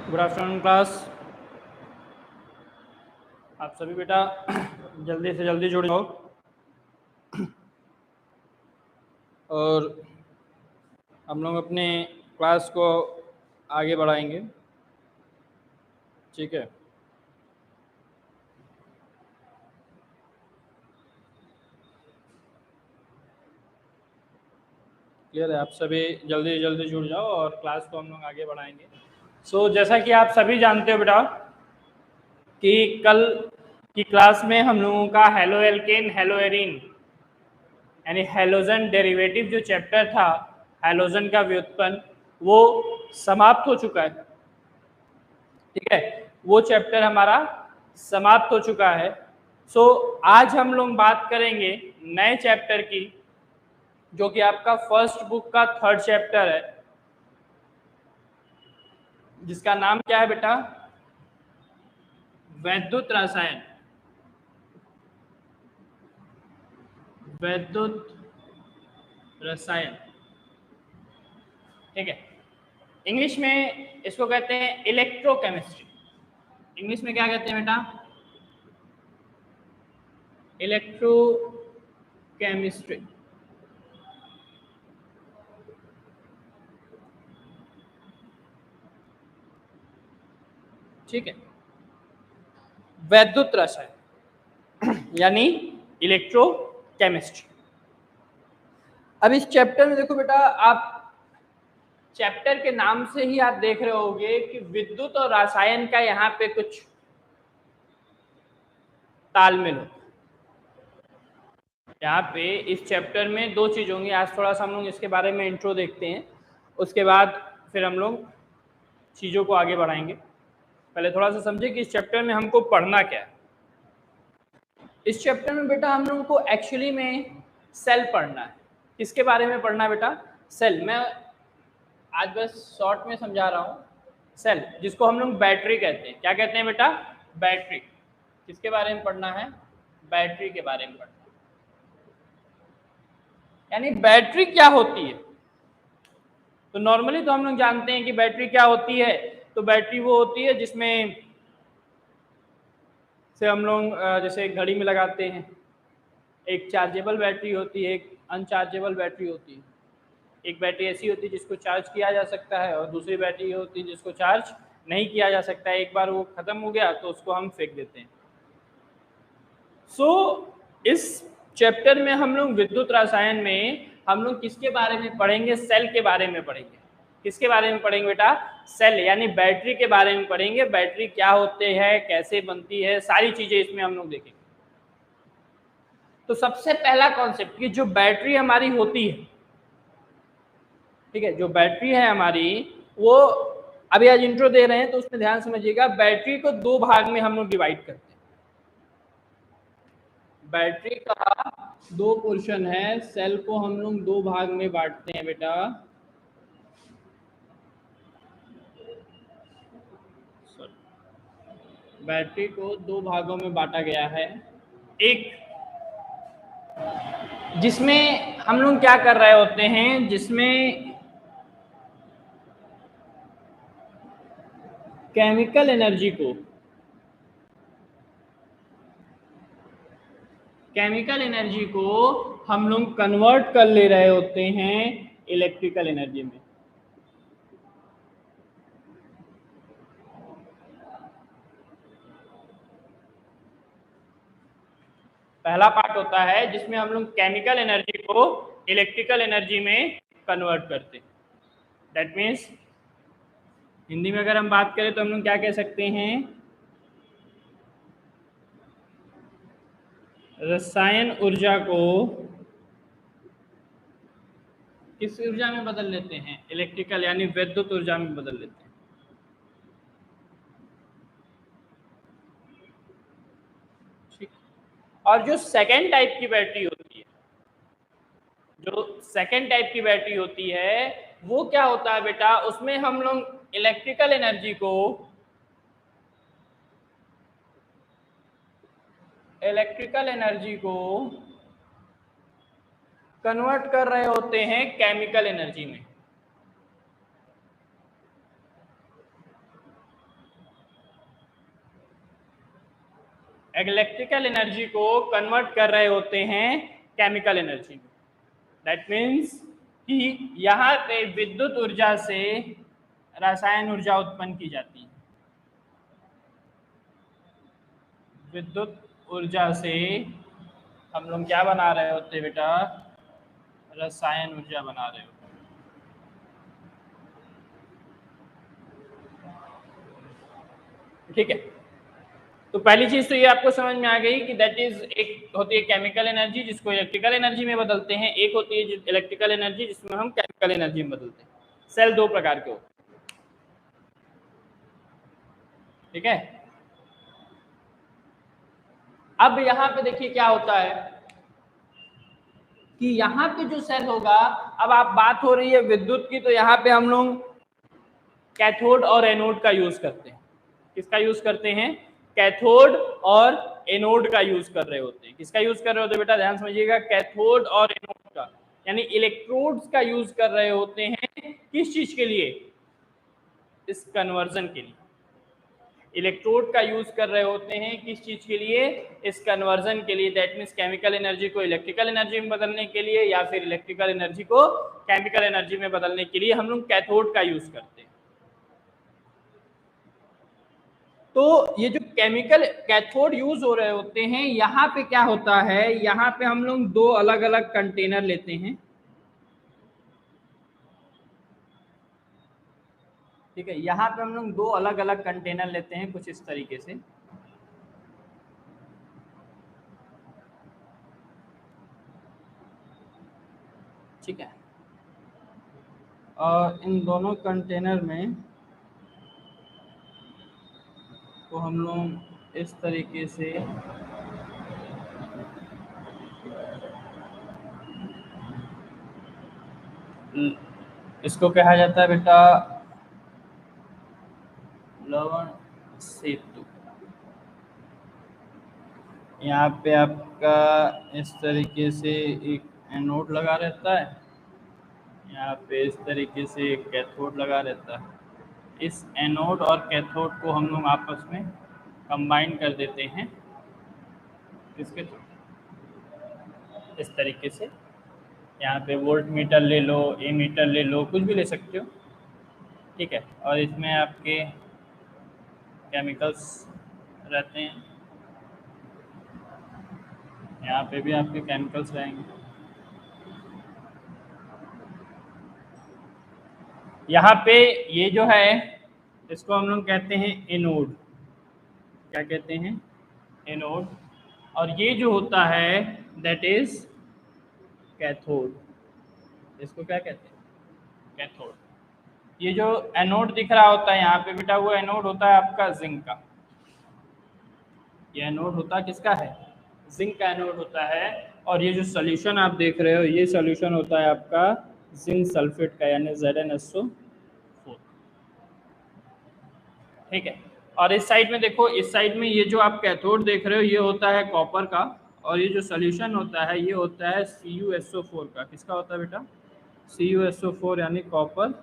Good afternoon class. आप सभी बेटा जल्दी से जल्दी जुड़ जाओ और हम लोग अपने क्लास को आगे बढ़ाएंगे। ठीक है, क्लियर है? आप सभी जल्दी से जल्दी जुड़ जाओ और क्लास को हम लोग आगे बढ़ाएंगे। जैसा कि आप सभी जानते हो बेटा कि कल की क्लास में हम लोगों का हेलो एल्केन हेलो एरीन यानी हेलोजन डेरिवेटिव जो चैप्टर था, हेलोजन का व्युत्पन्न, वो समाप्त हो चुका है। ठीक है, वो चैप्टर हमारा समाप्त हो चुका है। आज हम लोग बात करेंगे नए चैप्टर की, जो कि आपका फर्स्ट बुक का थर्ड चैप्टर है, जिसका नाम क्या है बेटा? वैद्युत रसायन। वैद्युत रसायन, ठीक है। इंग्लिश में इसको कहते हैं इलेक्ट्रोकेमिस्ट्री। इंग्लिश में क्या कहते हैं बेटा? इलेक्ट्रोकेमिस्ट्री। ठीक है, वैद्युत रसायन यानी इलेक्ट्रोकेमिस्ट्री। अब इस चैप्टर में देखो बेटा, आप चैप्टर के नाम से ही आप देख रहे होगे कि विद्युत और रसायन का यहाँ पे कुछ तालमेल हो। यहाँ पे इस चैप्टर में दो चीज होंगी। आज थोड़ा सा हम लोग इसके बारे में इंट्रो देखते हैं, उसके बाद फिर हम लोग चीजों को आगे बढ़ाएंगे। पहले थोड़ा सा समझे कि इस चैप्टर में हमको पढ़ना क्या है। इस चैप्टर में बेटा हम लोगों को एक्चुअली में सेल पढ़ना है। किसके बारे में पढ़ना है बेटा? सेल। मैं आज बस शॉर्ट में समझा रहा हूँ। सेल, जिसको हम लोग बैटरी कहते हैं। क्या कहते हैं बेटा? बैटरी। किसके बारे में पढ़ना है? बैटरी के बारे में पढ़ना है। यानी बैटरी क्या होती है? तो नॉर्मली तो हम लोग जानते हैं कि बैटरी क्या होती है। तो बैटरी वो होती है जिसमें से हम लोग जैसे घड़ी में लगाते हैं, एक चार्जेबल बैटरी होती है, एक अनचार्जेबल बैटरी होती है। एक बैटरी ऐसी होती है जिसको चार्ज किया जा सकता है और दूसरी बैटरी होती है जिसको चार्ज नहीं किया जा सकता है। एक बार वो खत्म हो गया तो उसको हम फेंक देते हैं। इस चैप्टर में हम लोग विद्युत रसायन में हम लोग किसके बारे में पढ़ेंगे? सेल के बारे में पढ़ेंगे। किसके बारे में पढ़ेंगे बेटा? सेल, यानी बैटरी के बारे में पढ़ेंगे। बैटरी क्या होते हैं, कैसे बनती है, सारी चीजें इसमें हम लोग देखेंगे। तो सबसे पहला कॉन्सेप्ट कि जो बैटरी हमारी होती है, ठीक है, जो बैटरी है हमारी, वो अभी आज इंट्रो दे रहे हैं तो उसमें ध्यान समझिएगा। बैटरी को दो भाग में हम लोग डिवाइड करते हैं। बैटरी का दो पोर्शन है। सेल को हम लोग दो भाग में बांटते हैं बेटा। बैटरी को दो भागों में बांटा गया है। एक जिसमें हम लोग क्या कर रहे होते हैं, जिसमें केमिकल एनर्जी को हम लोग कन्वर्ट कर ले रहे होते हैं इलेक्ट्रिकल एनर्जी में। पहला पार्ट होता है जिसमें हम लोग केमिकल एनर्जी को इलेक्ट्रिकल एनर्जी में कन्वर्ट करते हैं। दैट मीन्स हिंदी में अगर हम बात करें तो हम लोग क्या कह सकते हैं? रसायन ऊर्जा को किस ऊर्जा में बदल लेते हैं? इलेक्ट्रिकल यानी विद्युत ऊर्जा में बदल लेते हैं। ठीक। और जो सेकेंड टाइप की बैटरी होती है, जो सेकेंड टाइप की बैटरी होती है, वो क्या होता है बेटा? उसमें हम लोग इलेक्ट्रिकल एनर्जी को कन्वर्ट कर रहे होते हैं केमिकल एनर्जी में। इलेक्ट्रिकल एनर्जी को कन्वर्ट कर रहे होते हैं केमिकल एनर्जी में। दैट मीन्स कि यहाँ पे विद्युत ऊर्जा से रसायन ऊर्जा उत्पन्न की जाती है। विद्युत ऊर्जा से हम लोग क्या बना रहे होते बेटा? रसायन ऊर्जा बना रहे होते। ठीक है, तो पहली चीज तो ये आपको समझ में आ गई कि दैट इज, एक होती है केमिकल एनर्जी जिसको इलेक्ट्रिकल एनर्जी में बदलते हैं, एक होती है इलेक्ट्रिकल एनर्जी जिसमें हम केमिकल एनर्जी में बदलते हैं। सेल दो प्रकार के होते हैं। ठीक है, अब यहाँ पे देखिए क्या होता है कि यहाँ पे जो सेल होगा, अब आप बात हो रही है विद्युत की, तो यहाँ पे हम लोग कैथोड और एनोड का यूज करते हैं। किसका यूज करते हैं? कैथोड और एनोड का यूज कर रहे होते हैं। किसका यूज कर रहे होते हैं बेटा? ध्यान समझिएगा, कैथोड और एनोड का, यानी इलेक्ट्रोड्स का यूज कर रहे होते हैं। किस चीज के लिए? इस कन्वर्जन के लिए। इलेक्ट्रोड का यूज कर रहे होते हैं किस चीज के लिए? इस कन्वर्जन के लिए। दैट मीन्स केमिकल एनर्जी को इलेक्ट्रिकल एनर्जी में बदलने के लिए, या फिर इलेक्ट्रिकल एनर्जी को केमिकल एनर्जी में बदलने के लिए हम लोग कैथोड का यूज करते हैं। तो ये जो केमिकल कैथोड यूज हो रहे होते हैं, यहाँ पे क्या होता है, यहाँ पे हम लोग दो अलग अलग कंटेनर लेते हैं। ठीक है, यहाँ पे हम लोग दो अलग अलग कंटेनर लेते हैं कुछ इस तरीके से। ठीक है, और इन दोनों कंटेनर में तो हम लोग इस तरीके से इसको कहा जाता है बेटा लवण सेतु। यहाँ पे आपका इस तरीके से एक एनोड लगा रहता है, यहाँ पे इस तरीके से एक कैथोड लगा रहता है। इस एनोड और कैथोड को हम लोग आपस में कंबाइन कर देते हैं इसके इस तरीके से। यहाँ पे वोल्ट मीटर ले लो, ए मीटर ले लो, कुछ भी ले सकते हो। ठीक है, और इसमें आपके केमिकल्स रहते हैं, यहाँ पे भी आपके केमिकल्स रहेंगे। यहाँ पे ये जो है इसको हम लोग कहते हैं एनोड। क्या कहते हैं? एनोड। और ये जो होता है दैट इज कैथोड। इसको क्या कहते हैं? कैथोड। ये जो एनोड दिख रहा होता है यहाँ पे बेटा, वो एनोड होता है आपका जिंक का। ये एनोड होता किसका है? जिंक का एनोड होता है। और ये जो सोल्यूशन आप देख रहे हो, ये सोल्यूशन होता है आपका जिंक सल्फेट का, यानी ZnSO4। ठीक है, और इस साइड में देखो, इस साइड में ये जो आप कैथोड देख रहे हो ये होता है कॉपर का, और ये जो सोल्यूशन होता है ये होता है CuSO4 का। किसका होता है बेटा? CuSO4, यानी कॉपर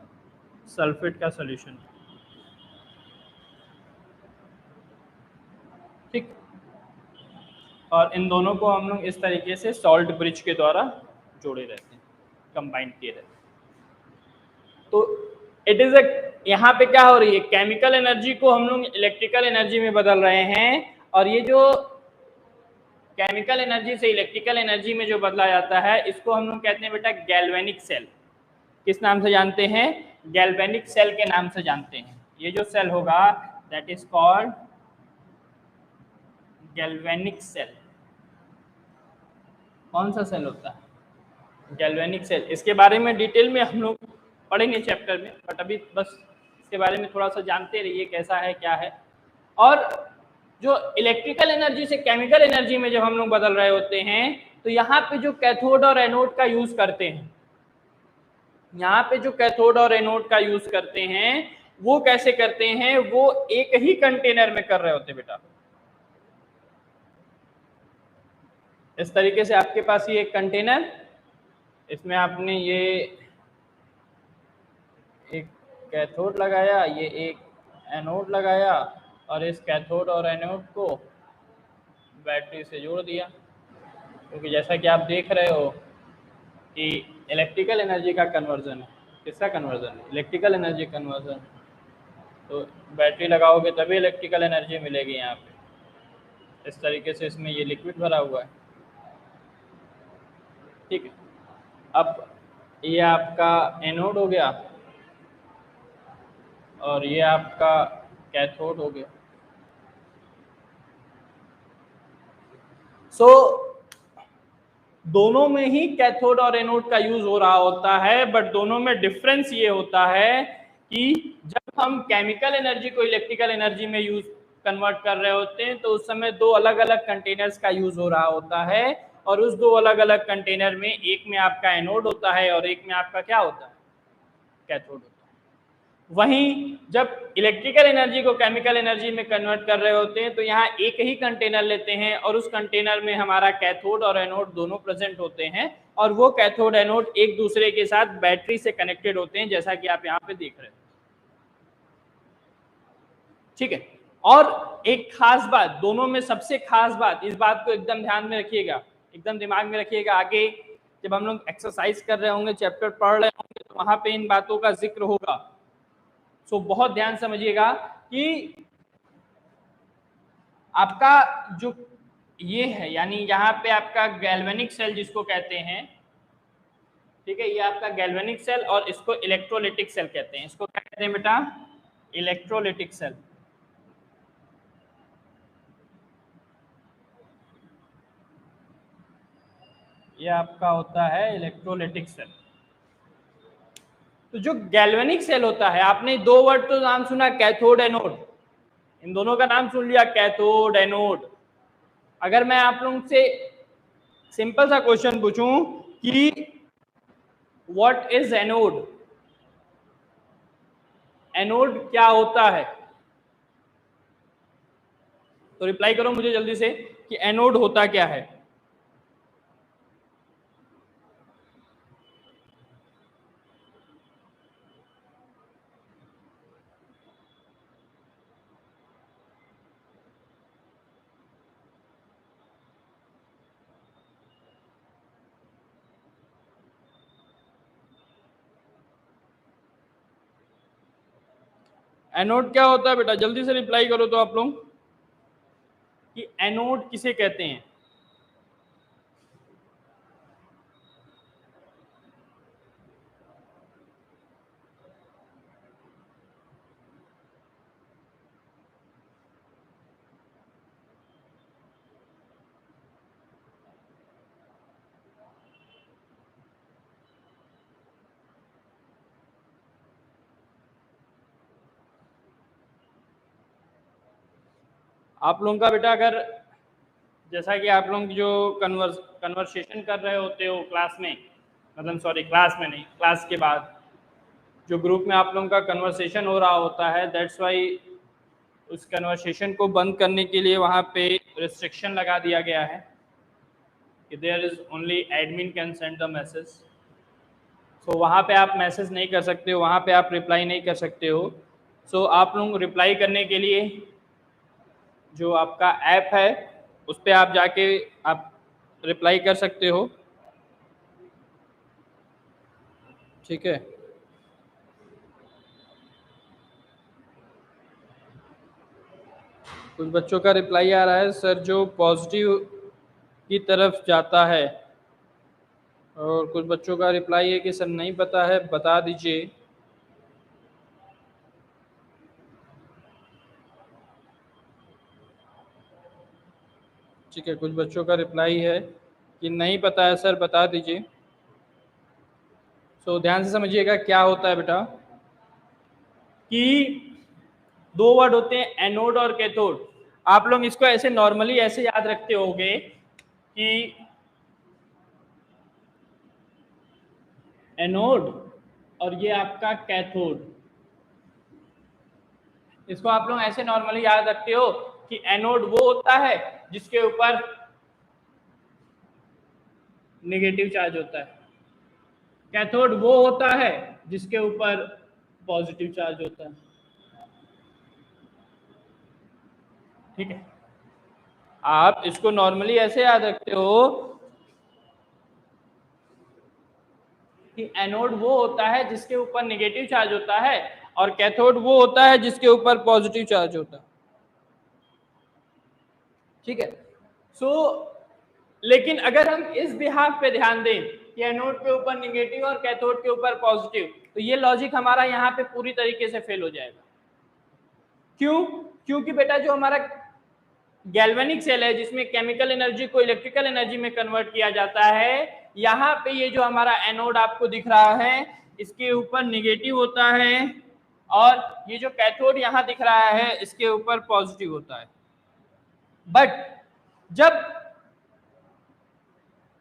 सल्फेट का सोल्यूशन। ठीक, और इन दोनों को हम लोग इस तरीके से सॉल्ट ब्रिज के द्वारा जोड़े रहते हैं, कंबाइन किए रहते हैं। तो इट इज यहाँ पे क्या हो रही है, केमिकल एनर्जी को हम लोग इलेक्ट्रिकल एनर्जी में बदल रहे हैं, और ये जो केमिकल एनर्जी से इलेक्ट्रिकल एनर्जी में जो बदला जाता है इसको हम लोग कहते हैं बेटा गैल्वेनिक सेल। किस नाम से जानते हैं? गैल्वेनिक सेल के नाम से जानते हैं। ये जो सेल होगा that is called galvanic cell. कौन सा सेल होता है? Galvanic cell. इसके बारे में डिटेल में हम लोग पढ़ेंगे चैप्टर में, बट अभी बस इसके बारे में थोड़ा सा जानते रहिए कैसा है क्या है। और जो इलेक्ट्रिकल एनर्जी से केमिकल एनर्जी में जब हम लोग बदल रहे होते हैं, तो यहाँ पे जो कैथोड और एनोड का यूज करते हैं, यहाँ पे जो कैथोड और एनोड का यूज करते हैं वो कैसे करते हैं? वो एक ही कंटेनर में कर रहे होते बेटा। इस तरीके से आपके पास ये एक कंटेनर, इसमें आपने ये एक कैथोड लगाया, ये एक एनोड लगाया, और इस कैथोड और एनोड को बैटरी से जोड़ दिया, क्योंकि जैसा कि आप देख रहे हो कि इलेक्ट्रिकल एनर्जी का कन्वर्जन है। किसका कन्वर्जन है? Electrical energy conversion. तो बैटरी लगाओगे तभी इलेक्ट्रिकल एनर्जी मिलेगी यहाँ पे। इस तरीके से इसमें ये लिक्विड भरा हुआ है, ठीक है। अब ये आपका एनोड हो गया और ये आपका कैथोड हो गया। सो दोनों में ही कैथोड और एनोड का यूज हो रहा होता है, बट दोनों में डिफरेंस ये होता है कि जब हम केमिकल एनर्जी को इलेक्ट्रिकल एनर्जी में यूज कन्वर्ट कर रहे होते हैं तो उस समय दो अलग अलग कंटेनर्स का यूज हो रहा होता है, और उस दो अलग अलग कंटेनर में एक में आपका एनोड होता है और एक में आपका क्या होता है? कैथोड होता है। वहीं जब इलेक्ट्रिकल एनर्जी को केमिकल एनर्जी में कन्वर्ट कर रहे होते हैं तो यहाँ एक ही कंटेनर लेते हैं और उस कंटेनर में हमारा कैथोड और एनोड दोनों प्रेजेंट होते हैं, और वो कैथोड एनोड एक दूसरे के साथ बैटरी से कनेक्टेड होते हैं, जैसा कि आप यहाँ पे देख रहे हैं, ठीक है। और एक खास बात, दोनों में सबसे खास बात, इस बात को एकदम ध्यान में रखिएगा, एकदम दिमाग में रखिएगा, आगे जब हम लोग एक्सरसाइज कर रहे होंगे, चैप्टर पढ़ रहे होंगे, तो वहां पे इन बातों का जिक्र होगा। सो बहुत ध्यान समझिएगा कि आपका जो ये है, यानी यहाँ पे आपका गैल्वेनिक सेल जिसको कहते हैं, ठीक है, ये आपका गैल्वेनिक सेल, और इसको इलेक्ट्रोलिटिक सेल कहते हैं। इसको क्या कहते हैं बेटा? Electrolytic cell. ये आपका होता है इलेक्ट्रोलिटिक सेल। तो जो गैल्वेनिक सेल होता है, आपने दो वर्ड तो नाम सुना, कैथोड एनोड, इन दोनों का नाम सुन लिया, कैथोड एनोड। अगर मैं आप लोगों से सिंपल सा क्वेश्चन पूछूं कि व्हाट इज एनोड, एनोड क्या होता है, तो रिप्लाई करो मुझे जल्दी से कि एनोड होता क्या है। एनोड क्या होता है बेटा? जल्दी से रिप्लाई करो तो आप लोग कि एनोड किसे कहते हैं। आप लोगों का बेटा, अगर जैसा कि आप लोग जो कन्वर्सेशन कर रहे होते हो क्लास में, मतलब सॉरी क्लास में नहीं, क्लास के बाद जो ग्रुप में आप लोगों का कन्वर्सेशन हो रहा होता है, दैट्स वाई उस कन्वर्सेशन को बंद करने के लिए वहाँ पे रिस्ट्रिक्शन लगा दिया गया है कि there is only admin can send the message. So वहाँ पे आप मैसेज नहीं कर सकते हो, वहाँ पे आप रिप्लाई नहीं कर सकते हो। सो आप लोग रिप्लाई करने के लिए जो आपका ऐप है उस पर आप जाके आप रिप्लाई कर सकते हो, ठीक है। कुछ बच्चों का रिप्लाई आ रहा है, सर जो पॉजिटिव की तरफ जाता है, और कुछ बच्चों का रिप्लाई है कि सर नहीं पता है, बता दीजिए। ठीक है, कुछ बच्चों का रिप्लाई है कि नहीं पता है सर, बता दीजिए। सो ध्यान से समझिएगा क्या होता है बेटा कि दो वर्ड होते हैं, एनोड और कैथोड। आप लोग इसको ऐसे नॉर्मली ऐसे याद रखते होंगे कि एनोड और ये आपका कैथोड, इसको आप लोग ऐसे नॉर्मली याद रखते हो कि एनोड वो होता है जिसके ऊपर नेगेटिव चार्ज होता है, कैथोड वो होता है जिसके ऊपर पॉजिटिव चार्ज होता है, ठीक है। आप इसको नॉर्मली ऐसे याद रखते हो कि एनोड वो होता है जिसके ऊपर नेगेटिव चार्ज होता है और कैथोड वो होता है जिसके ऊपर पॉजिटिव चार्ज होता है। ठीक है। सो लेकिन अगर हम इस बिहाफ पे ध्यान दें कि एनोड के ऊपर नेगेटिव और कैथोड के ऊपर पॉजिटिव, तो ये लॉजिक हमारा यहाँ पे पूरी तरीके से फेल हो जाएगा। क्यों? क्योंकि बेटा जो हमारा गैल्वेनिक सेल है जिसमें केमिकल एनर्जी को इलेक्ट्रिकल एनर्जी में कन्वर्ट किया जाता है, यहाँ पे ये जो हमारा एनोड आपको दिख रहा है इसके ऊपर नेगेटिव होता है और ये जो कैथोड यहाँ दिख रहा है इसके ऊपर पॉजिटिव होता है। बट जब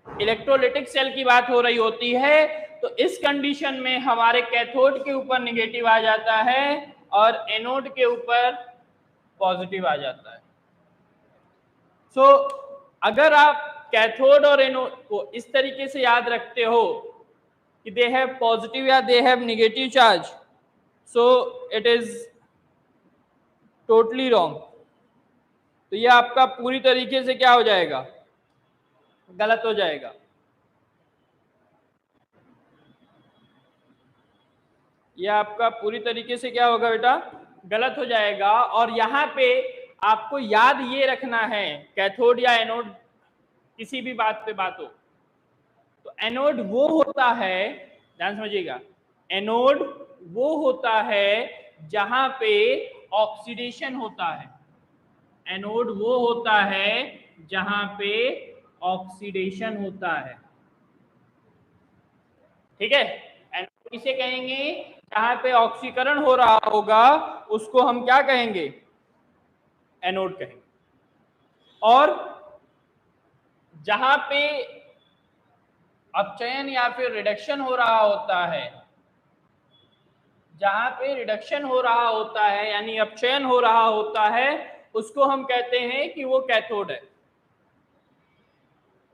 इलेक्ट्रोलिटिक सेल की बात हो रही होती है तो इस कंडीशन में हमारे कैथोड के ऊपर नेगेटिव आ जाता है और एनोड के ऊपर पॉजिटिव आ जाता है। सो अगर आप कैथोड और एनोड को इस तरीके से याद रखते हो कि दे हैव पॉजिटिव या they have negative charge, so it is totally wrong. तो ये आपका पूरी तरीके से क्या हो जाएगा? गलत हो जाएगा। ये आपका पूरी तरीके से क्या होगा बेटा? गलत हो जाएगा। और यहाँ पे आपको याद ये रखना है, कैथोड या एनोड किसी भी बात पे बात हो तो एनोड वो होता है, ध्यान समझिएगा, एनोड वो होता है जहां पे ऑक्सीडेशन होता है। एनोड वो होता है जहां पे ऑक्सीडेशन होता है। ठीक है। एनोड किसे कहेंगे? जहां पे ऑक्सीकरण हो रहा होगा उसको हम क्या कहेंगे? एनोड कहेंगे। और जहां पे अपचयन या फिर रिडक्शन हो रहा होता है, जहां पे रिडक्शन हो रहा होता है यानी अपचयन हो रहा होता है, उसको हम कहते हैं कि वो कैथोड है।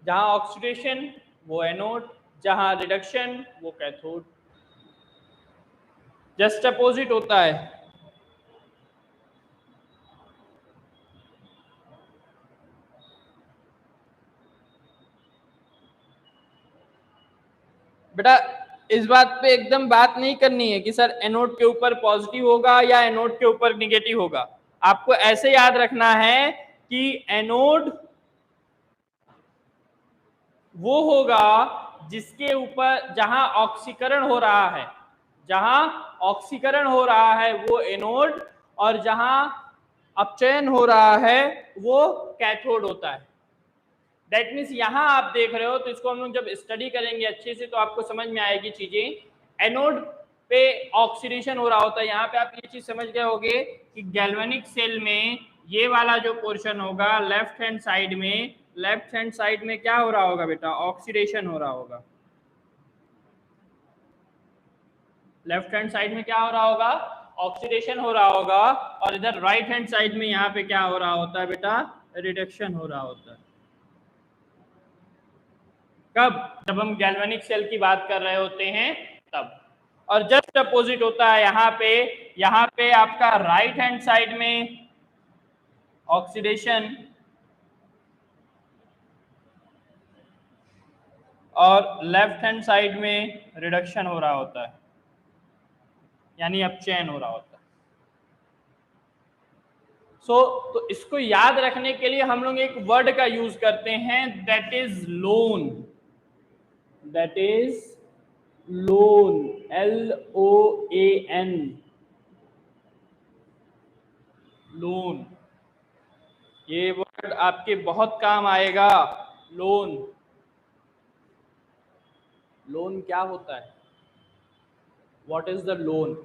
जहां ऑक्सीडेशन वो एनोड, जहां रिडक्शन वो कैथोड। जस्ट अपोजिट होता है। बेटा इस बात पे एकदम बात नहीं करनी है कि सर एनोड के ऊपर पॉजिटिव होगा या एनोड के ऊपर निगेटिव होगा। आपको ऐसे याद रखना है कि एनोड वो होगा जिसके ऊपर जहां ऑक्सीकरण हो रहा है, जहां ऑक्सीकरण हो रहा है वो एनोड, और जहां अपचयन हो रहा है वो कैथोड होता है। दैट मीन्स यहां आप देख रहे हो तो इसको हम लोग जब स्टडी करेंगे अच्छे से तो आपको समझ में आएगी चीजें। एनोड पे ऑक्सीडेशन हो रहा होता है, यहाँ पे आप ये चीज समझ गए होंगे कि गैल्वेनिक सेल में ये वाला जो पोर्शन होगा लेफ्ट हैंड साइड में, लेफ्ट हैंड साइड में क्या हो रहा होगा बेटा? ऑक्सीडेशन हो रहा होगा। लेफ्ट हैंड साइड में क्या हो रहा होगा? ऑक्सीडेशन हो रहा होगा। और इधर राइट हैंड साइड में यहाँ पे क्या हो रहा होता है बेटा? रिडक्शन हो रहा होता है। कब? जब हम गैल्वेनिक सेल की बात कर रहे होते हैं तब। और जस्ट अपोजिट होता है यहाँ पे आपका राइट हैंड साइड में ऑक्सीडेशन और लेफ्ट हैंड साइड में रिडक्शन हो रहा होता है, यानी अपचयन हो रहा होता है। तो इसको याद रखने के लिए हम लोग एक वर्ड का यूज करते हैं, that is loan. That is loan, LOAN, loan. ये वर्ड आपके बहुत काम आएगा। लोन, लोन क्या होता है? What is the loan?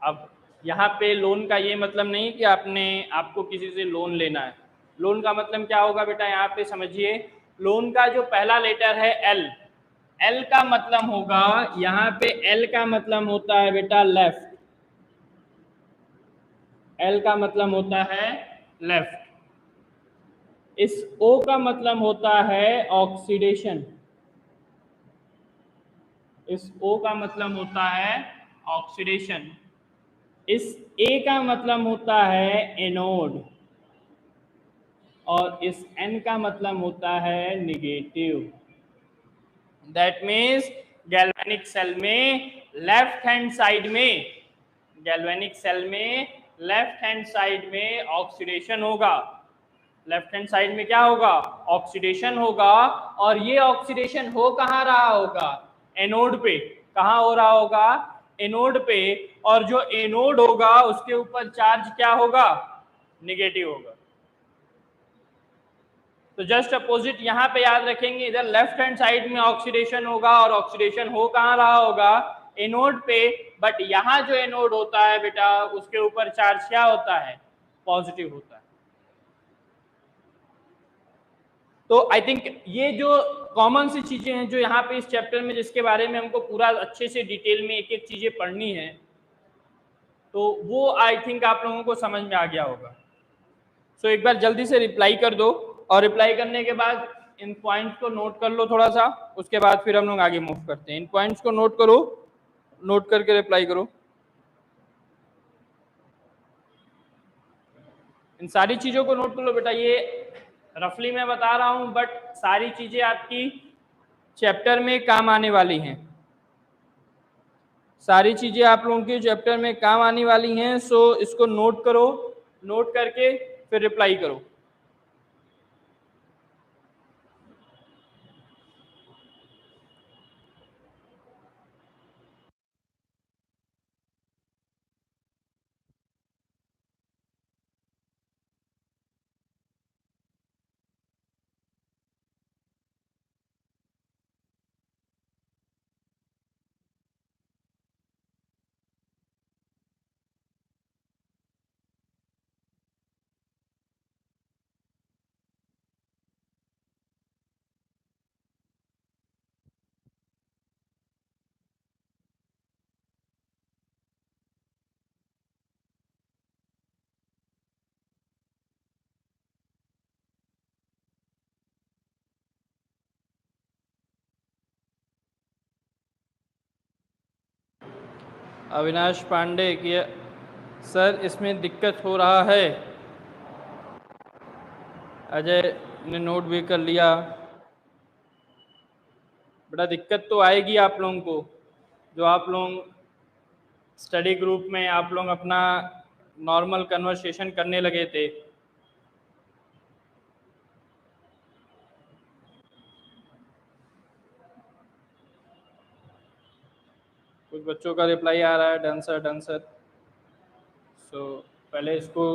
अब यहाँ पे लोन का ये मतलब नहीं कि आपको किसी से लोन लेना है। लोन का मतलब क्या होगा बेटा? यहाँ पे समझिए, लोन का जो पहला लेटर है एल, एल का मतलब होगा, यहाँ पे एल का मतलब होता है बेटा लेफ्ट। एल का मतलब होता है लेफ्ट। इस ओ का मतलब होता है ऑक्सीडेशन। इस ओ का मतलब होता है ऑक्सीडेशन। इस ए का मतलब होता है एनोड। और इस N का मतलब होता है negative. That means galvanic cell में लेफ्ट हैंड साइड में, गैल्वेनिक सेल में लेफ्ट हैंड साइड में ऑक्सीडेशन होगा। लेफ्ट हैंड साइड में क्या होगा? ऑक्सीडेशन होगा। और ये ऑक्सीडेशन हो कहाँ रहा होगा? एनोड पे। कहाँ हो रहा होगा? एनोड पे। और जो एनोड होगा उसके ऊपर चार्ज क्या होगा? नेगेटिव होगा। तो जस्ट अपोजिट यहाँ पे याद रखेंगे, इधर लेफ्ट हैंड साइड में ऑक्सीडेशन होगा और ऑक्सीडेशन हो कहाँ रहा होगा? एनोड पे। बट यहाँ जो एनोड होता है बेटा उसके ऊपर चार्ज क्या होता है? पॉजिटिव होता है। तो आई थिंक ये जो कॉमन सी चीजें हैं जो यहाँ पे इस चैप्टर में, जिसके बारे में हमको पूरा अच्छे से डिटेल में एक एक चीजें पढ़नी है, तो वो आई थिंक आप लोगों को समझ में आ गया होगा। सो एक बार जल्दी से रिप्लाई कर दो, और रिप्लाई करने के बाद इन पॉइंट्स को नोट कर लो थोड़ा सा, उसके बाद फिर हम लोग आगे मूव करते हैं। इन पॉइंट्स को नोट करो, नोट करके रिप्लाई करो। इन सारी चीजों को नोट कर लो बेटा। ये रफली मैं बता रहा हूं, बट सारी चीजें आपकी चैप्टर में काम आने वाली हैं। सारी चीजें आप लोगों के चैप्टर में काम आने वाली हैं। सो इसको नोट करो, नोट करके फिर रिप्लाई करो। अविनाश पांडे की सर इसमें दिक्कत हो रहा है। अजय ने नोट भी कर लिया। बड़ा दिक्कत तो आएगी आप लोगों को, जो आप लोग स्टडी ग्रुप में आप लोग अपना नॉर्मल कन्वर्सेशन करने लगे थे। कुछ बच्चों का रिप्लाई आ रहा है डन सर, डन सर। सो पहले इसको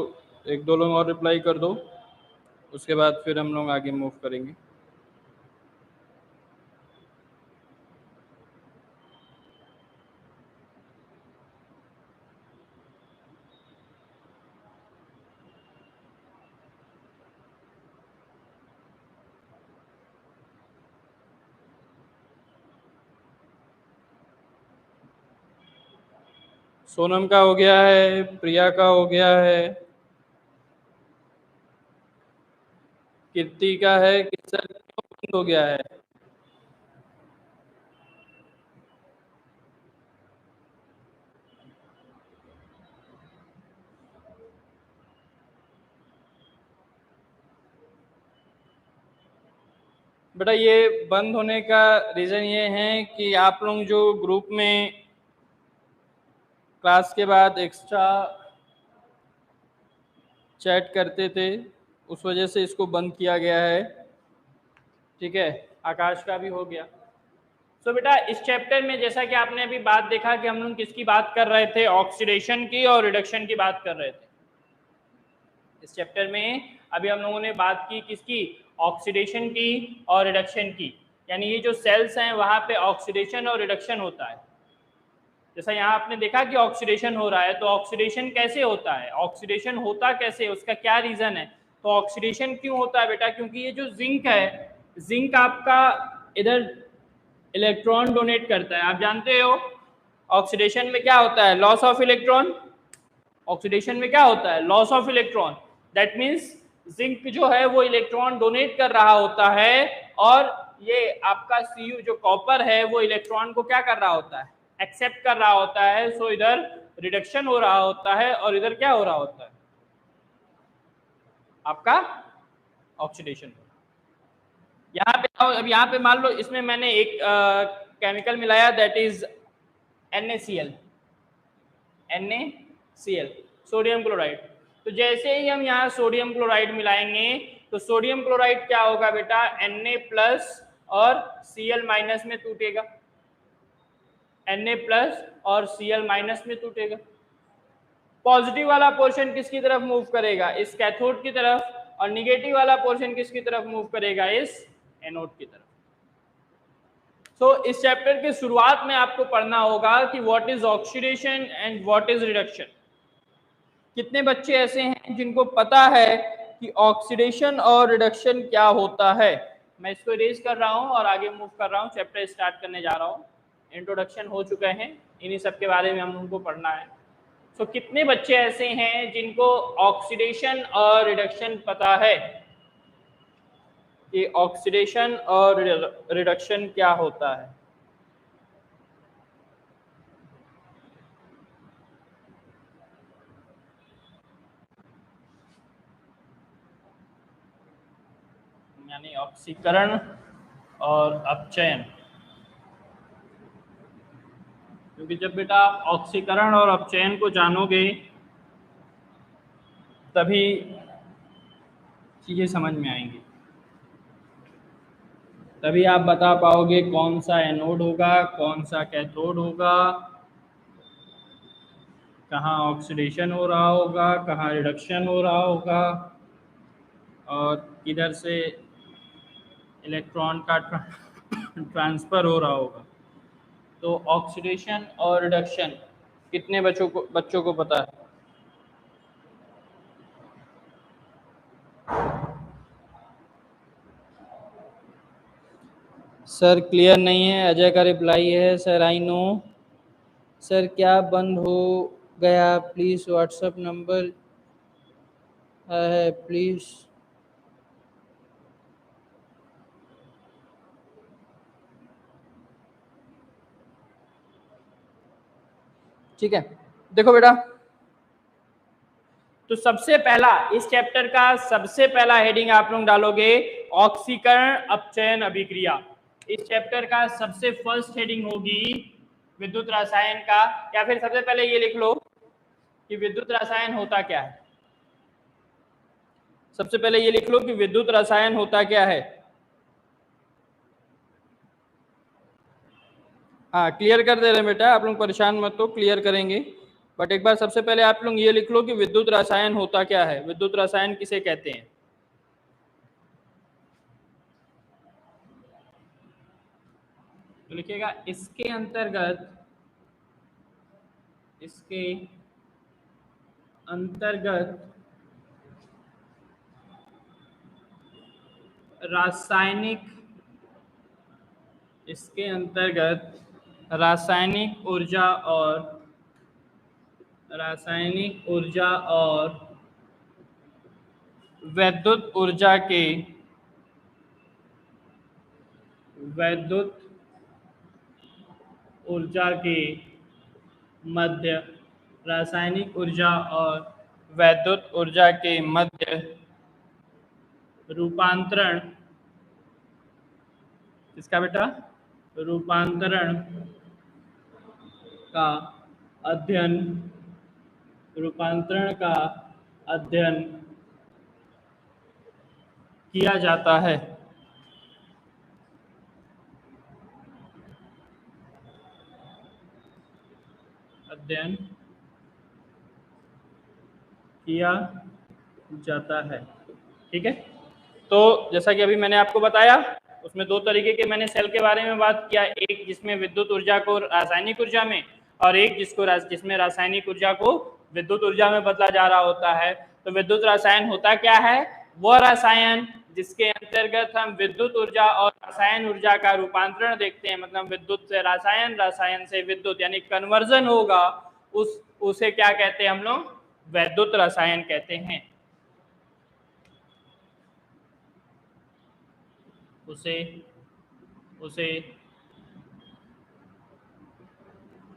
एक दो लोग और रिप्लाई कर दो, उसके बाद फिर हम लोग आगे मूव करेंगे। सोनम का हो गया है, प्रिया का हो गया है, कीर्ति का है कि सर क्यों बंद हो गया है? बेटा ये बंद होने का रीज़न ये है कि आप लोग जो ग्रुप में क्लास के बाद एक्स्ट्रा चैट करते थे, उस वजह से इसको बंद किया गया है। ठीक है, आकाश का भी हो गया। सो बेटा इस चैप्टर में जैसा कि आपने अभी बात देखा कि हम लोग किसकी बात कर रहे थे, ऑक्सीडेशन की और रिडक्शन की बात कर रहे थे। इस चैप्टर में अभी हम लोगों ने बात की किसकी? ऑक्सीडेशन की और रिडक्शन की। यानी ये जो सेल्स हैं वहां पे ऑक्सीडेशन और रिडक्शन होता है। जैसा यहाँ आपने देखा कि ऑक्सीडेशन हो रहा है, तो ऑक्सीडेशन कैसे होता है, ऑक्सीडेशन होता कैसे, उसका क्या रीजन है? तो ऑक्सीडेशन क्यों होता है बेटा? क्योंकि ये जो जिंक है, जिंक आपका इधर इलेक्ट्रॉन डोनेट करता है। आप जानते हो ऑक्सीडेशन में क्या होता है? Loss of electron. ऑक्सीडेशन में क्या होता है? Loss of electron. That means zinc जो है वो इलेक्ट्रॉन डोनेट कर रहा होता है, और ये आपका Cu जो कॉपर है वो इलेक्ट्रॉन को क्या कर रहा होता है? एक्सेप्ट कर रहा होता है। सो इधर रिडक्शन हो रहा होता है और इधर क्या हो रहा होता है? आपका ऑक्सीडेशन। यहाँ पे आओ, अब यहाँ पे मान लो इसमें मैंने एक केमिकल मिलाया, that is NaCl, sodium chloride. तो जैसे ही हम यहाँ सोडियम क्लोराइड मिलाएंगे तो सोडियम क्लोराइड क्या होगा बेटा, Na प्लस और Cl माइनस में टूटेगा, Na प्लस और Cl माइनस में टूटेगा। पॉजिटिव वाला पोर्शन किसकी तरफ मूव करेगा, इस कैथोड की तरफ, और निगेटिव वाला पोर्शन किसकी तरफ मूव करेगा, इस एनोड की तरफ। इस चैप्टर के शुरुआत में आपको पढ़ना होगा कि what is oxidation and what is reduction. कितने बच्चे ऐसे हैं जिनको पता है कि ऑक्सीडेशन और रिडक्शन क्या होता है? मैं इसको इरेज कर रहा हूं और आगे मूव कर रहा हूं, चैप्टर स्टार्ट करने जा रहा हूं। इंट्रोडक्शन हो चुका है, इन्हीं सब के बारे में हम उनको पढ़ना है। कितने बच्चे ऐसे हैं जिनको ऑक्सीडेशन और रिडक्शन पता है कि ऑक्सीडेशन और रिडक्शन क्या होता है? यानी ऑक्सीकरण और अपचयन। क्योंकि जब बेटा आप ऑक्सीकरण और अपचयन को जानोगे तभी चीजें समझ में आएंगी, तभी आप बता पाओगे कौन सा एनोड होगा, कौन सा कैथोड होगा, कहाँ ऑक्सीडेशन हो रहा होगा, कहाँ रिडक्शन हो रहा होगा, और किधर से इलेक्ट्रॉन का ट्रांसफर हो रहा होगा। तो ऑक्सीडेशन और रिडक्शन कितने बच्चों को पता है? सर क्लियर नहीं है, अजय का रिप्लाई है सर आई नो। सर क्या बंद हो गया, प्लीज व्हाट्सएप नंबर है प्लीज। ठीक है, देखो बेटा, तो सबसे पहला इस चैप्टर का सबसे पहला हेडिंग आप लोग डालोगे ऑक्सीकरण अपचयन अभिक्रिया। इस चैप्टर का सबसे फर्स्ट हेडिंग होगी विद्युत रसायन का, या फिर सबसे पहले ये लिख लो कि विद्युत रसायन होता क्या है। सबसे पहले ये लिख लो कि विद्युत रसायन होता क्या है। हाँ क्लियर कर दे रहे हैं बेटा, आप लोग परेशान मत हो, क्लियर करेंगे। बट एक बार सबसे पहले आप लोग ये लिख लो कि विद्युत रसायन होता क्या है, विद्युत रसायन किसे कहते हैं। तो लिखिएगा इसके अंतर्गत रासायनिक इसके अंतर्गत रासायनिक ऊर्जा और वैद्युत ऊर्जा के मध्य रासायनिक ऊर्जा और वैद्युत ऊर्जा के मध्य रूपांतरण, इसका बेटा रूपांतरण का अध्ययन किया जाता है। अध्ययन किया जाता है, ठीक है। तो जैसा कि अभी मैंने आपको बताया, उसमें दो तरीके के मैंने सेल के बारे में बात किया, एक जिसमें विद्युत ऊर्जा को रासायनिक ऊर्जा में, और एक जिसमें रासायनिक ऊर्जा को विद्युत ऊर्जा में बदला जा रहा होता है। तो विद्युत रसायन होता क्या है, वह रसायन जिसके अंतर्गत हम विद्युत ऊर्जा और रसायन ऊर्जा का रूपांतरण देखते हैं, मतलब विद्युत से रसायन, रसायन से विद्युत, यानी कन्वर्जन होगा, उसे क्या कहते हैं हम लोग, वैद्युत रसायन कहते हैं। उसे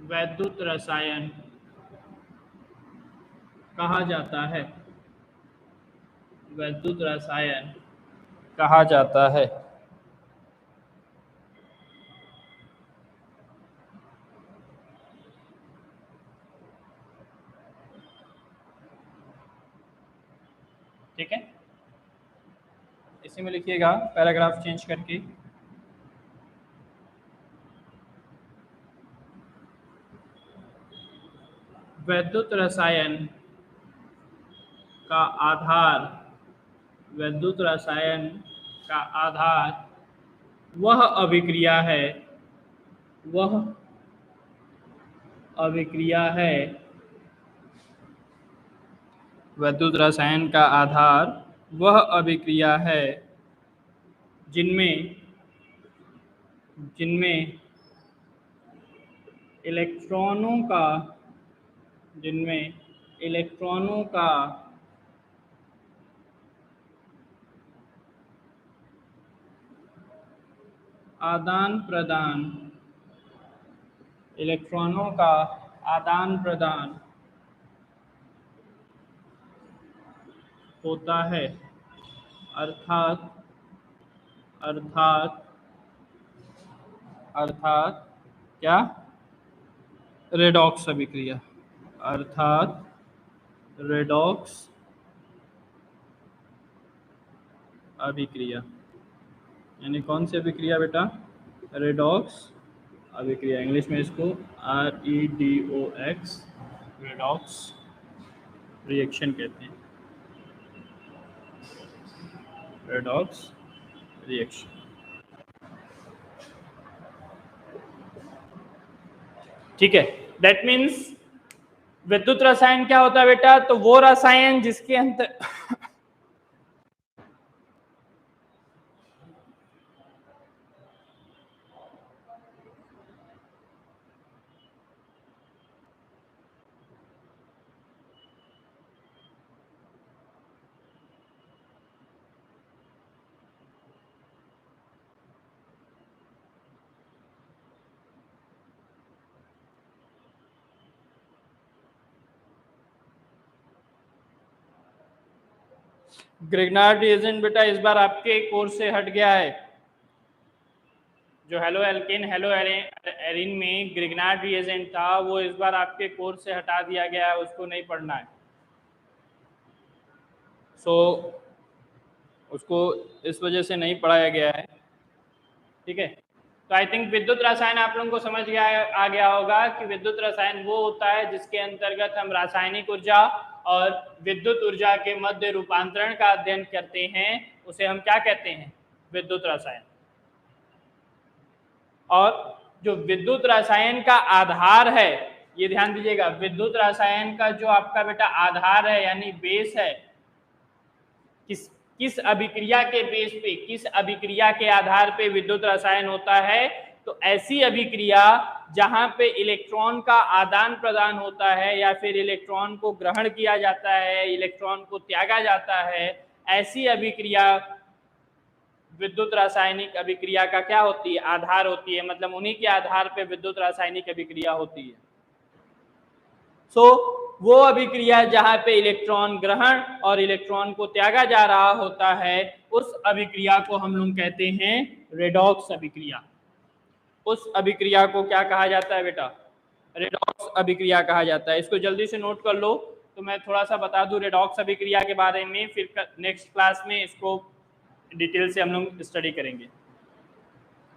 वैद्युत रसायन कहा जाता है। वैद्युत रसायन कहा जाता है। ठीक है, इसी में लिखिएगा पैराग्राफ चेंज करके। वैद्युत रसायन का आधार, वैद्युत रसायन का आधार वह अभिक्रिया है, वह अभिक्रिया है, वैद्युत रसायन का आधार वह अभिक्रिया है जिनमें जिनमें इलेक्ट्रॉनों का जिनमें इलेक्ट्रॉनों का आदान प्रदान, इलेक्ट्रॉनों का आदान प्रदान होता है, अर्थात अर्थात अर्थात क्या, रेडॉक्स अभिक्रिया, अर्थात रेडॉक्स अभिक्रिया। यानी कौन सी अभिक्रिया बेटा, रेडॉक्स अभिक्रिया। इंग्लिश में इसको REDOX, रेडॉक्स रिएक्शन कहते हैं, रेडॉक्स रिएक्शन। ठीक है, दैट मीन्स विद्युत रसायन क्या होता है बेटा, तो वो रसायन जिसके अंदर ग्रिग्नार्ड रिएजेंट बेटा इस बार आपके कोर्स से हट गया है। जो हेलो एल्केन हेलो एरिन में ग्रिग्नार्ड रिएजेंट था वो इस बार आपके कोर्स से हटा दिया गया है, उसको नहीं पढ़ना है। उसको इस वजह से नहीं पढ़ाया गया है। ठीक है, तो आई थिंक विद्युत रसायन आप लोगों को समझ आ गया होगा कि विद्युत रसायन वो होता है जिसके अंतर्गत हम रासायनिक ऊर्जा और विद्युत ऊर्जा के मध्य रूपांतरण का अध्ययन करते हैं, उसे हम क्या कहते हैं, विद्युत रसायन। और जो विद्युत रसायन का आधार है, ये ध्यान दीजिएगा, विद्युत रसायन का जो आपका बेटा आधार है यानी बेस है, किस अभिक्रिया के बेस पे, किस अभिक्रिया के आधार पे विद्युत रसायन होता है, तो ऐसी अभिक्रिया जहां पे इलेक्ट्रॉन का आदान प्रदान होता है या फिर इलेक्ट्रॉन को ग्रहण किया जाता है, इलेक्ट्रॉन को त्यागा जाता है, ऐसी अभिक्रिया विद्युत रासायनिक अभिक्रिया का क्या होती है, आधार होती है। मतलब उन्हीं के आधार पे विद्युत रासायनिक अभिक्रिया होती है। वो अभिक्रिया जहां पे इलेक्ट्रॉन ग्रहण और इलेक्ट्रॉन को त्यागा जा रहा होता है, उस अभिक्रिया को हम लोग कहते हैं रेडॉक्स अभिक्रिया। उस अभिक्रिया को क्या कहा जाता है बेटा, रेडॉक्स अभिक्रिया कहा जाता है। इसको जल्दी से नोट कर लो। तो मैं थोड़ा सा बता दूं रेडॉक्स अभिक्रिया के बारे में, फिर नेक्स्ट क्लास में इसको डिटेल से हम लोग स्टडी करेंगे।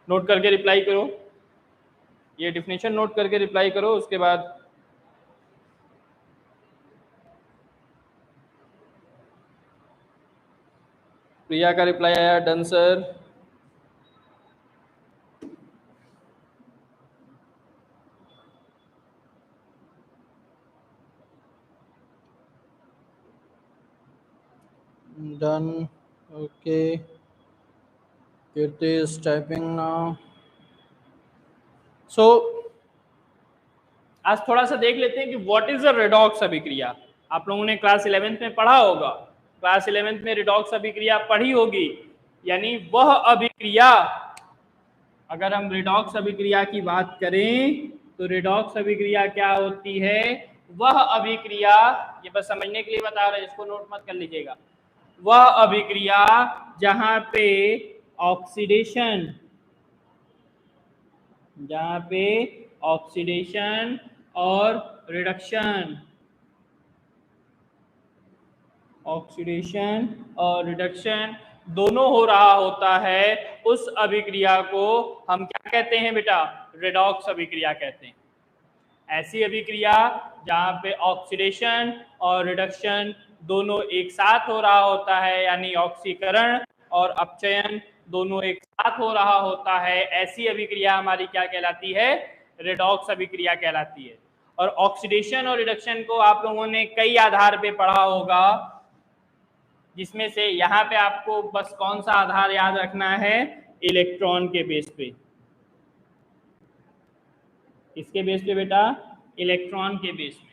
नोट करके रिप्लाई करो, ये डिफिनेशन नोट करके रिप्लाई करो। उसके बाद प्रिया का रिप्लाई आया, done sir. Done, okay, Kirti is typing now. So आज थोड़ा सा देख लेते हैं कि व्हाट इज अ रेडॉक्स अभिक्रिया। आप लोगों ने क्लास 11th में पढ़ा होगा, क्लास 11th में रेडॉक्स अभिक्रिया पढ़ी होगी। यानी वह अभिक्रिया, अगर हम रेडॉक्स अभिक्रिया की बात करें तो रेडॉक्स अभिक्रिया क्या होती है, वह अभिक्रिया, ये बस समझने के लिए बता रहे हैं, इसको नोट मत कर लीजिएगा। वह अभिक्रिया जहां पे ऑक्सीडेशन और रिडक्शन दोनों हो रहा होता है, उस अभिक्रिया को हम क्या कहते हैं बेटा? रेडॉक्स अभिक्रिया कहते हैं। ऐसी अभिक्रिया जहां पे ऑक्सीडेशन और रिडक्शन दोनों एक साथ हो रहा होता है, यानी ऑक्सीकरण और अपचयन दोनों एक साथ हो रहा होता है, ऐसी अभिक्रिया हमारी क्या कहलाती है? रेडॉक्स अभिक्रिया कहलाती है। और ऑक्सीडेशन और रिडक्शन को आप लोगों ने कई आधार पे पढ़ा होगा, जिसमें से यहाँ पे आपको बस कौन सा आधार याद रखना है? इलेक्ट्रॉन के बेस पे। किसके बेस पे बेटा? इलेक्ट्रॉन के बेस पे।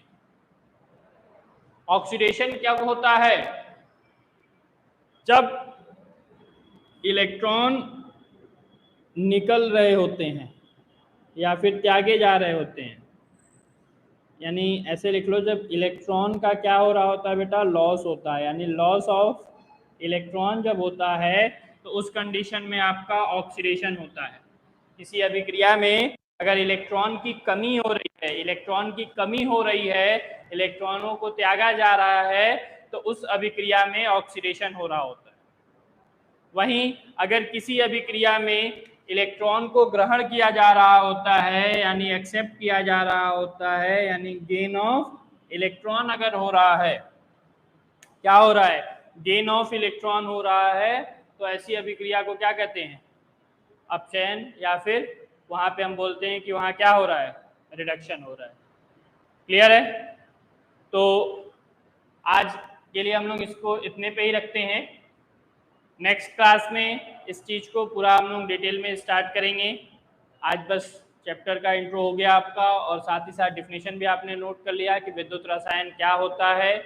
ऑक्सीडेशन क्या होता है? जब इलेक्ट्रॉन निकल रहे होते हैं या फिर त्यागे जा रहे होते हैं, यानी ऐसे लिख लो, जब इलेक्ट्रॉन का क्या हो रहा होता है बेटा? लॉस होता है, यानी लॉस ऑफ इलेक्ट्रॉन जब होता है तो उस कंडीशन में आपका ऑक्सीडेशन होता है। किसी अभिक्रिया में अगर इलेक्ट्रॉन की कमी हो रही है, इलेक्ट्रॉनों को त्यागा जा रहा है, तो उस अभिक्रिया में ऑक्सीडेशन हो रहा होता है। वहीं अगर किसी अभिक्रिया में इलेक्ट्रॉन को ग्रहण किया जा रहा होता है, यानी एक्सेप्ट किया जा रहा होता है, यानी गेन ऑफ इलेक्ट्रॉन अगर हो रहा है, क्या हो रहा है? गेन ऑफ इलेक्ट्रॉन हो रहा है, तो ऐसी अभिक्रिया को क्या कहते हैं? अपचयन, या फिर वहां पे हम बोलते हैं कि वहां क्या हो रहा है? रिडक्शन हो रहा है। क्लियर है? तो आज के लिए हम लोग इसको इतने पे ही रखते हैं। नेक्स्ट क्लास में इस चीज को पूरा हम लोग डिटेल में स्टार्ट करेंगे। आज बस चैप्टर का इंट्रो हो गया आपका, और साथ ही साथ डिफिनेशन भी आपने नोट कर लिया कि विद्युत रसायन क्या होता है।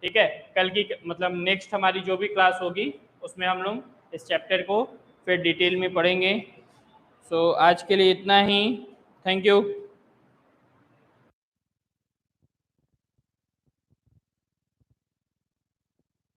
ठीक है, कल की मतलब नेक्स्ट हमारी जो भी क्लास होगी उसमें हम लोग इस चैप्टर को फिर डिटेल में पढ़ेंगे। सो आज के लिए इतना ही। Thank you.